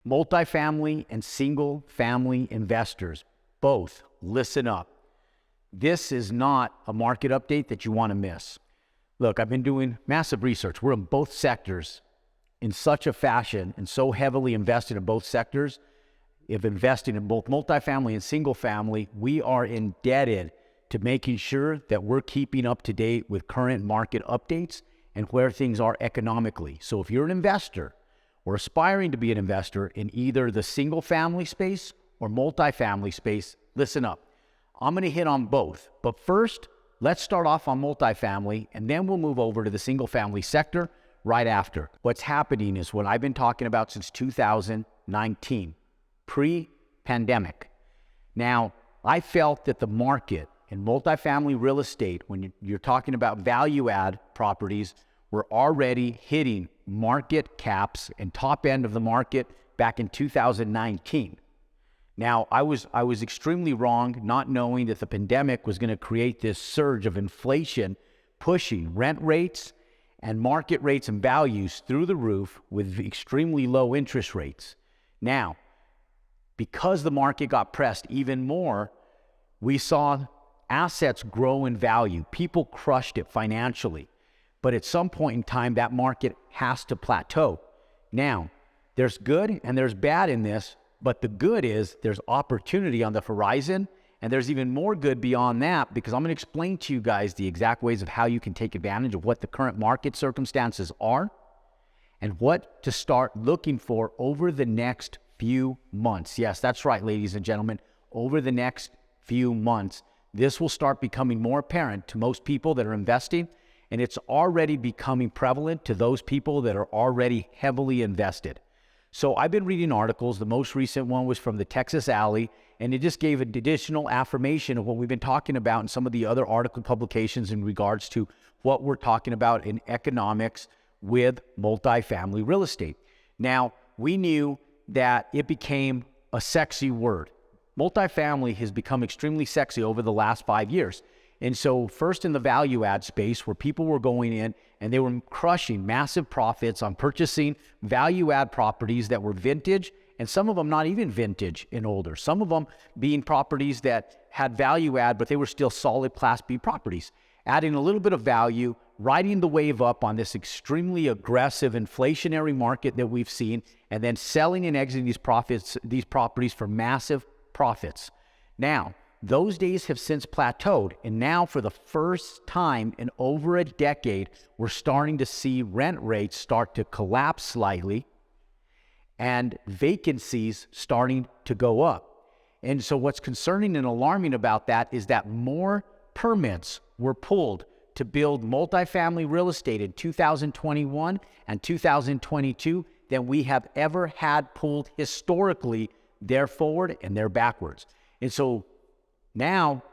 Multifamily and single family investors, both listen up. This is not a market update that you want to miss. Look, I've been doing massive research. We're in both sectors in such a fashion and so heavily invested in both sectors. If investing in both multifamily and single family, we are indebted to making sure that we're keeping up to date with current market updates and where things are economically. So if you're an investor or aspiring to be an investor in either the single family space or multifamily space, listen up. I'm going to hit on both. But first, let's start off on multifamily, and then we'll move over to the single family sector right after. What's happening is what I've been talking about since 2019, pre-pandemic. Now, I felt that the market in multifamily real estate, when you're talking about value add properties, were already hitting market caps and top end of the market back in 2019. Now, I was extremely wrong, not knowing that the pandemic was going to create this surge of inflation, pushing rent rates and market rates and values through the roof with extremely low interest rates. Now, because the market got pressed even more, we saw assets grow in value. People crushed it financially. But at some point in time, that market has to plateau. Now, there's good and there's bad in this, but the good is there's opportunity on the horizon, and there's even more good beyond that, because I'm going to explain to you guys the exact ways of how you can take advantage of what the current market circumstances are and what to start looking for over the next few months. Yes, that's right, ladies and gentlemen. Over the next few months, this will start becoming more apparent to most people that are investing, and it's already becoming prevalent to those people that are already heavily invested. So I've been reading articles. The most recent one was from the Texas Alley, and it just gave an additional affirmation of what we've been talking about in some of the other article publications in regards to what we're talking about in economics with multifamily real estate. Now, we knew that it became a sexy word. Multifamily has become extremely sexy over the last 5 years. And so first in the value add space, where people were going in and they were crushing massive profits on purchasing value add properties that were vintage, and some of them not even vintage and older. Some of them being properties that had value add, but they were still solid Class B properties. Adding a little bit of value, riding the wave up on this extremely aggressive inflationary market that we've seen, and then selling and exiting these properties for massive profits. Now, those days have since plateaued, and now for the first time in over a decade, we're starting to see rent rates start to collapse slightly and vacancies starting to go up. And so what's concerning and alarming about that is that more permits were pulled to build multifamily real estate in 2021 and 2022 than we have ever had pulled historically, there forward and there backwards. And so now,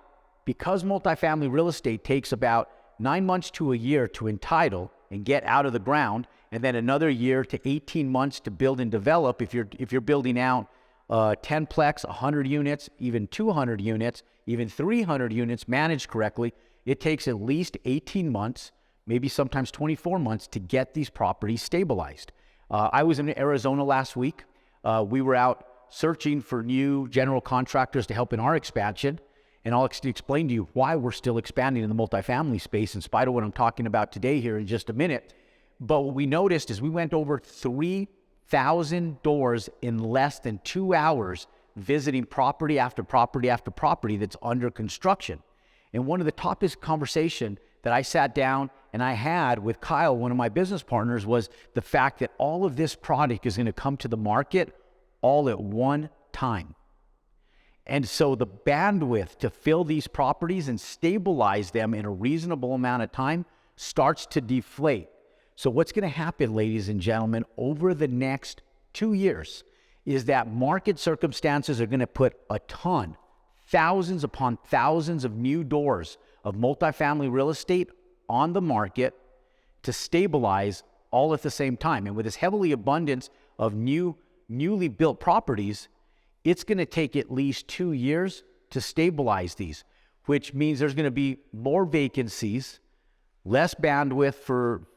because multifamily real estate takes about 9 months to a year to entitle and get out of the ground, and then another year to 18 months to build and develop, if you're building out 10-plex, 100 units, even 200 units, even 300 units managed correctly, it takes at least 18 months, maybe sometimes 24 months to get these properties stabilized. I was in Arizona last week. We were out searching for new general contractors to help in our expansion. And I'll explain to you why we're still expanding in the multifamily space in spite of what I'm talking about today here in just a minute. But what we noticed is we went over 3,000 doors in less than 2 hours, visiting property after property after property that's under construction. And one of the topics conversation that I sat down and I had with Kyle, one of my business partners, was the fact that all of this product is going to come to the market all at one time. And so the bandwidth to fill these properties and stabilize them in a reasonable amount of time starts to deflate. So what's going to happen, ladies and gentlemen, over the next 2 years is that market circumstances are going to put a ton, thousands upon thousands of new doors of multifamily real estate on the market to stabilize all at the same time. And with this heavily abundance of newly built properties, it's going to take at least 2 years to stabilize these, which means there's going to be more vacancies, less bandwidth for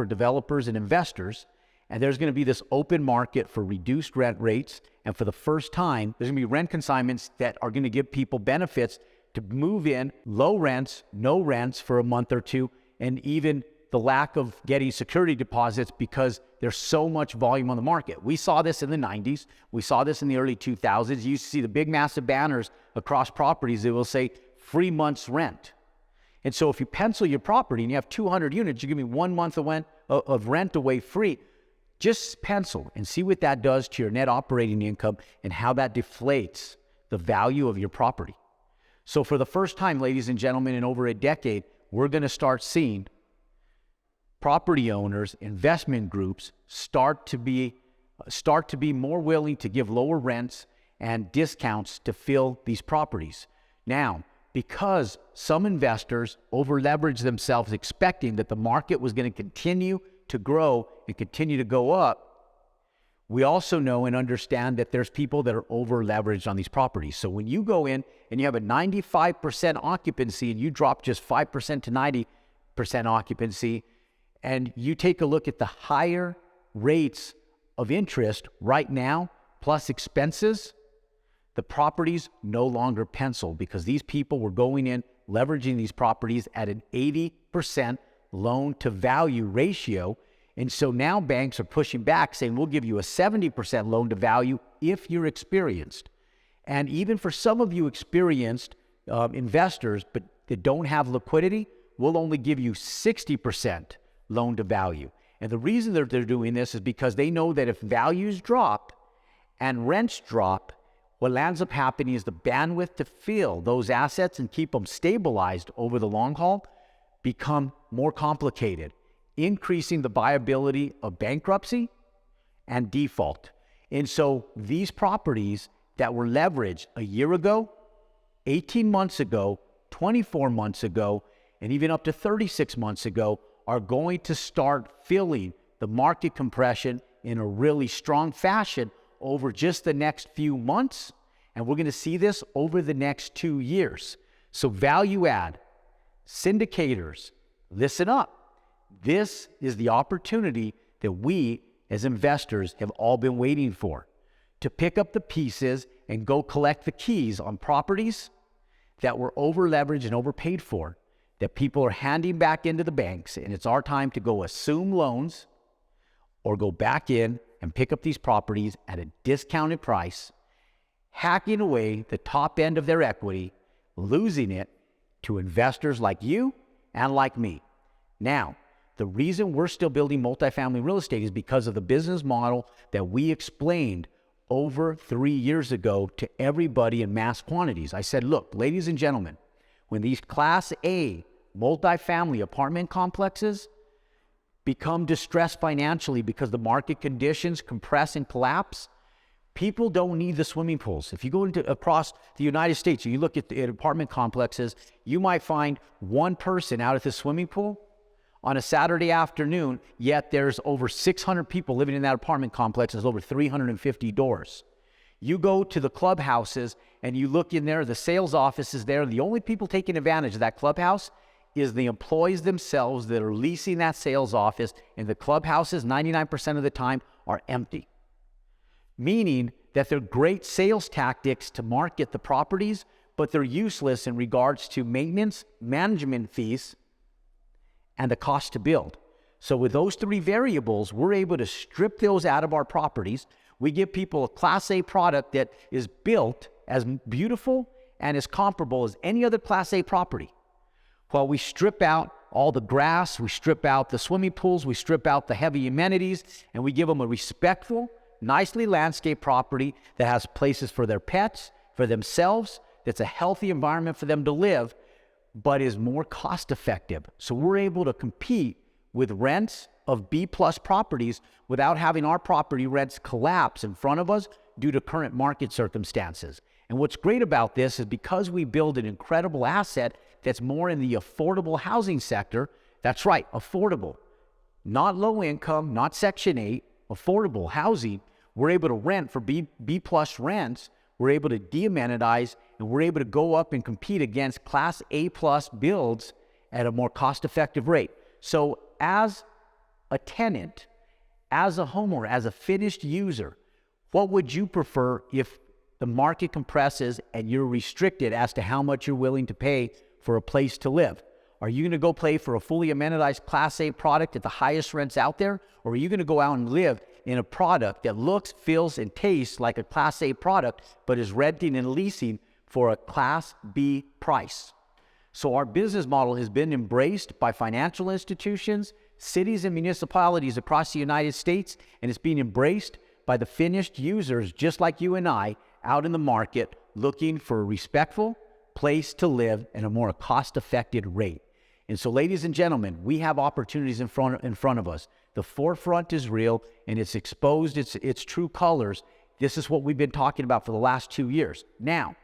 developers and investors, And there's going to be this open market for reduced rent rates. And for the first time, there's going to be rent consignments that are going to give people benefits to move in, low rents, no rents for a month or two, and even the lack of getting security deposits because there's so much volume on the market. We saw this in the 90s. We saw this in the early 2000s. You used to see the big massive banners across properties that will say free month's rent. And so if you pencil your property and you have 200 units, you give me 1 month of rent away free. Just pencil and see what that does to your net operating income and how that deflates the value of your property. So for the first time, ladies and gentlemen, in over a decade, we're going to start seeing property owners, investment groups start to be more willing to give lower rents and discounts to fill these properties. Now, because some investors over-leveraged themselves expecting that the market was going to continue to grow and continue to go up, we also know and understand that there's people that are over-leveraged on these properties. So when you go in and you have a 95% occupancy and you drop just 5% to 90% occupancy, and you take a look at the higher rates of interest right now, plus expenses, the properties no longer pencil because these people were going in, leveraging these properties at an 80% loan-to-value ratio. And so now banks are pushing back saying, we'll give you a 70% loan to value if you're experienced. And even for some of you experienced investors, but that don't have liquidity, we'll only give you 60% loan to value. And the reason that they're doing this is because they know that if values drop and rents drop, what ends up happening is the bandwidth to fill those assets and keep them stabilized over the long haul become more complicated, increasing the viability of bankruptcy and default. And so these properties that were leveraged a year ago, 18 months ago, 24 months ago, and even up to 36 months ago are going to start filling the market compression in a really strong fashion over just the next few months. And we're going to see this over the next 2 years. So value add, syndicators, listen up. This is the opportunity that we as investors have all been waiting for, to pick up the pieces and go collect the keys on properties that were over leveraged and overpaid for, that people are handing back into the banks. And it's our time to go assume loans or go back in and pick up these properties at a discounted price, hacking away the top end of their equity, losing it to investors like you and like me. Now, the reason we're still building multifamily real estate is because of the business model that we explained over 3 years ago to everybody in mass quantities. I said, look, ladies and gentlemen, when these Class A multifamily apartment complexes become distressed financially because the market conditions compress and collapse, people don't need the swimming pools. If you go across the United States and you look at apartment complexes, you might find one person out at the swimming pool on a Saturday afternoon, yet there's over 600 people living in that apartment complex. There's over 350 doors. You go to the clubhouses and you look in there, the sales office is there. The only people taking advantage of that clubhouse is the employees themselves that are leasing that sales office, and the clubhouses 99% of the time are empty. Meaning that they're great sales tactics to market the properties, but they're useless in regards to maintenance, management fees, and the cost to build. So with those three variables, we're able to strip those out of our properties. We give people a Class A product that is built as beautiful and as comparable as any other Class A property. While we strip out all the grass, we strip out the swimming pools, we strip out the heavy amenities, and we give them a respectful, nicely landscaped property that has places for their pets, for themselves, that's a healthy environment for them to live, but is more cost effective. So we're able to compete with rents of B-plus properties without having our property rents collapse in front of us due to current market circumstances. And what's great about this is because we build an incredible asset that's more in the affordable housing sector. That's right, affordable. Not low income, not Section 8, affordable housing. We're able to rent for B-plus rents. We're able to de-amenitize, and we're able to go up and compete against Class A-plus builds at a more cost-effective rate. So as a tenant, as a homeowner, as a finished user, what would you prefer if the market compresses and you're restricted as to how much you're willing to pay for a place to live? Are you going to go play for a fully amenitized Class A product at the highest rents out there? Or are you going to go out and live in a product that looks, feels, and tastes like a Class A product, but is renting and leasing for a Class B price? So our business model has been embraced by financial institutions, cities, and municipalities across the United States, and it's being embraced by the finished users just like you and I out in the market looking for a respectful place to live at a more cost-effective rate. And so, ladies and gentlemen, we have opportunities in front of us. The forefront is real, and it's exposed its true colors. This is what we've been talking about for the last 2 years. Now,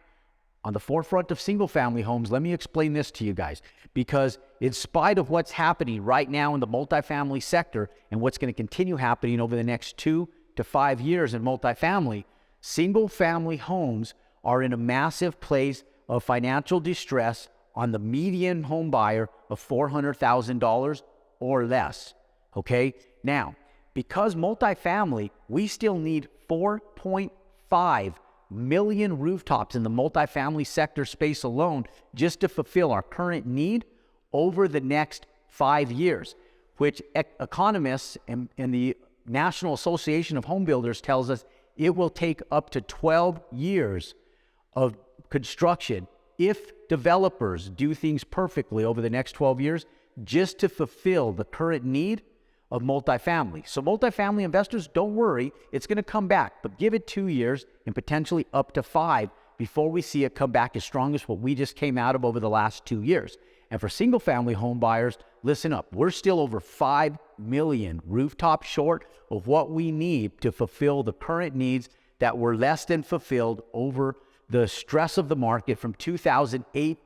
on the forefront of single-family homes, let me explain this to you guys, because in spite of what's happening right now in the multifamily sector and what's going to continue happening over the next 2 to 5 years in multifamily, single-family homes are in a massive place of financial distress on the median home buyer of $400,000 or less, okay? Now, because multifamily, we still need 4.5 million rooftops in the multifamily sector space alone just to fulfill our current need over the next 5 years, which economists and the National Association of Home Builders tells us it will take up to 12 years of construction if developers do things perfectly over the next 12 years just to fulfill the current need of multifamily. So multifamily investors, don't worry, it's going to come back, but give it 2 years and potentially up to 5 before we see it come back as strong as what we just came out of over the last 2 years. And for single family home buyers, listen up, we're still over 5 million rooftops short of what we need to fulfill the current needs that were less than fulfilled over the stress of the market from 2008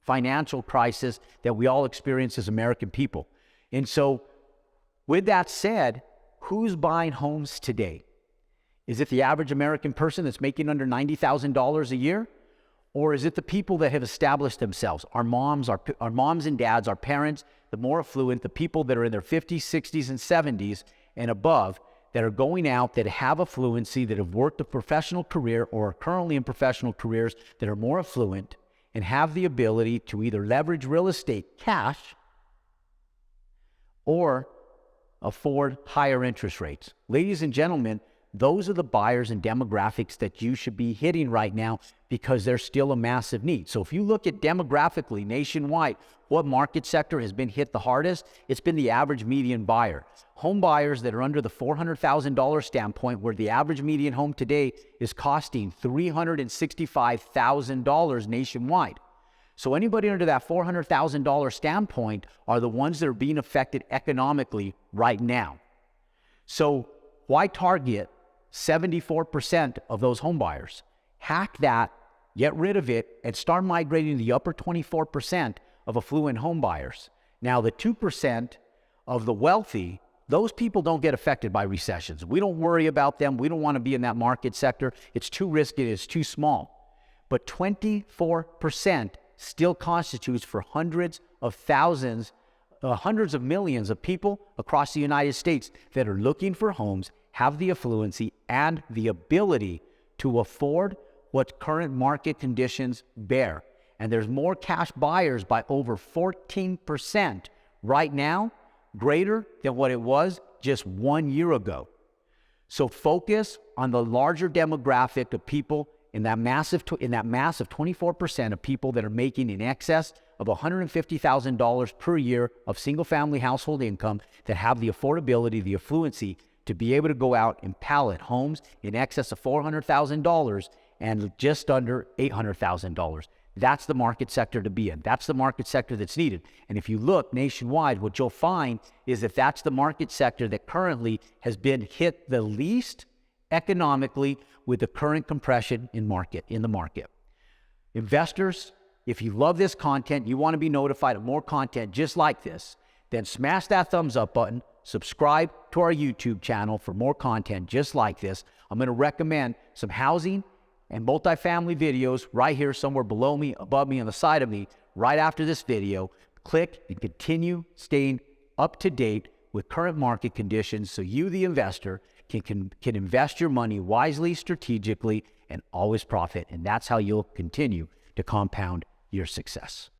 financial crisis that we all experienced as American people. And so with that said, who's buying homes today? Is it the average American person that's making under $90,000 a year? Or is it the people that have established themselves? Our moms and dads, our parents, the more affluent, the people that are in their 50s, 60s, and 70s and above that are going out, that have affluency, that have worked a professional career or are currently in professional careers that are more affluent and have the ability to either leverage real estate cash or afford higher interest rates. Ladies and gentlemen, those are the buyers and demographics that you should be hitting right now because there's still a massive need. So if you look at demographically nationwide, what market sector has been hit the hardest? It's been the average median buyer. Home buyers that are under the $400,000 standpoint, where the average median home today is costing $365,000 nationwide. So anybody under that $400,000 standpoint are the ones that are being affected economically right now. So why target 74% of those home buyers? Hack that, get rid of it, and start migrating the upper 24% of affluent home buyers. Now, the 2% of the wealthy, those people don't get affected by recessions. We don't worry about them. We don't want to be in that market sector. It's too risky. It's too small. But 24% still constitutes for hundreds of millions of people across the United States that are looking for homes, have the affluency and the ability to afford what current market conditions bear. And there's more cash buyers by over 14% right now, greater than what it was just 1 year ago. So focus on the larger demographic of people in that massive 24% of people that are making in excess of $150,000 per year of single-family household income that have the affordability, the affluency to be able to go out and pallet homes in excess of $400,000 and just under $800,000. That's the market sector to be in. That's the market sector that's needed. And if you look nationwide, what you'll find is that that's the market sector that currently has been hit the least economically with the current compression in the market. Investors, if you love this content, you want to be notified of more content just like this, then smash that thumbs up button, subscribe to our YouTube channel for more content just like this. I'm going to recommend some housing and multifamily videos right here somewhere below me, above me, on the side of me, right after this video. Click and continue staying up to date with current market conditions so you, the investor, can invest your money wisely, strategically, and always profit. And that's how you'll continue to compound your success.